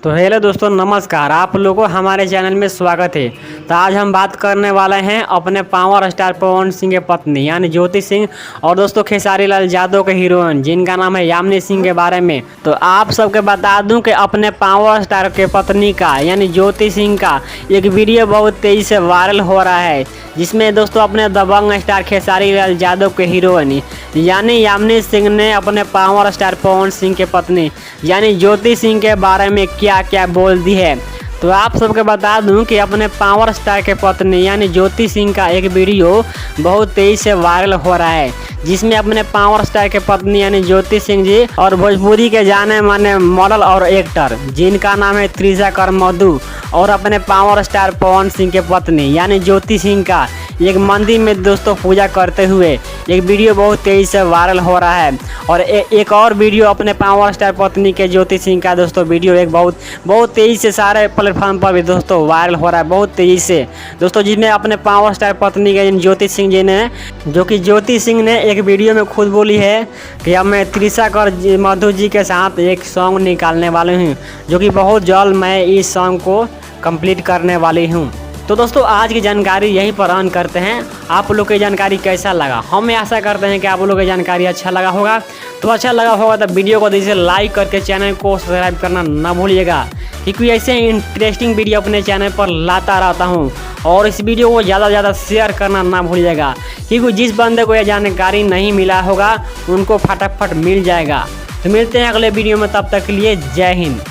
तो हेलो दोस्तों, नमस्कार। आप लोगों को हमारे चैनल में स्वागत है। तो आज हम बात करने वाले हैं अपने पावर स्टार पवन सिंह के पत्नी यानी ज्योति सिंह और दोस्तों खेसारी लाल यादव के हीरोइन जिनका नाम है यामिनी सिंह के बारे में। तो आप सबके बता दूं कि अपने पावर स्टार के पत्नी का यानी ज्योति सिंह का एक वीडियो बहुत तेजी से वायरल हो रहा है, जिसमें दोस्तों अपने दबंग स्टार खेसारी लाल यादव के हीरोइन यानी यामिनी सिंह ने अपने पावर स्टार पवन सिंह के पत्नी यानी ज्योति सिंह के बारे में क्या क्या बोल दी है। तो आप सबके बता दूं कि अपने पावर स्टार के पत्नी यानी ज्योति सिंह का एक वीडियो बहुत तेजी से वायरल हो रहा है, जिसमें अपने पावर स्टार के पत्नी यानी ज्योति सिंह जी और भोजपुरी के जाने माने मॉडल और एक्टर जिनका नाम है त्रिशा कर मधु और अपने पावर स्टार पवन सिंह के पत्नी यानी ज्योति सिंह का एक मंदिर में दोस्तों पूजा करते हुए एक वीडियो बहुत तेजी से वायरल हो रहा है। और एक और वीडियो अपने पावर स्टार पत्नी के ज्योति सिंह का दोस्तों वीडियो एक बहुत तेजी से सारे प्लेटफॉर्म पर भी दोस्तों वायरल हो रहा है बहुत तेजी से दोस्तों, जिसमें अपने पावर स्टार पत्नी के ज्योति सिंह जी ने ज्योति सिंह ने एक वीडियो में खुद बोली है कि अब मैं त्रिशा कर मधु जी के साथ एक सॉन्ग निकालने वाली हूँ, जो कि बहुत जल्द मैं इस सॉन्ग को कंप्लीट करने वाली हूँ। तो दोस्तों आज की जानकारी यहीं पर ऑन करते हैं। आप लोग की जानकारी कैसा लगा, हम आशा करते हैं कि आप लोग की जानकारी अच्छा लगा होगा। तो अच्छा लगा होगा तो वीडियो को जैसे लाइक करके चैनल को सब्सक्राइब करना ना भूलिएगा, क्योंकि ऐसे इंटरेस्टिंग वीडियो अपने चैनल पर लाता रहता हूं। और इस वीडियो को ज़्यादा से ज़्यादा शेयर करना ना भूलिएगा, क्योंकि जिस बंदे को यह जानकारी नहीं मिला होगा उनको फटाफट मिल जाएगा। तो मिलते हैं अगले वीडियो में, तब तक के लिए जय हिंद।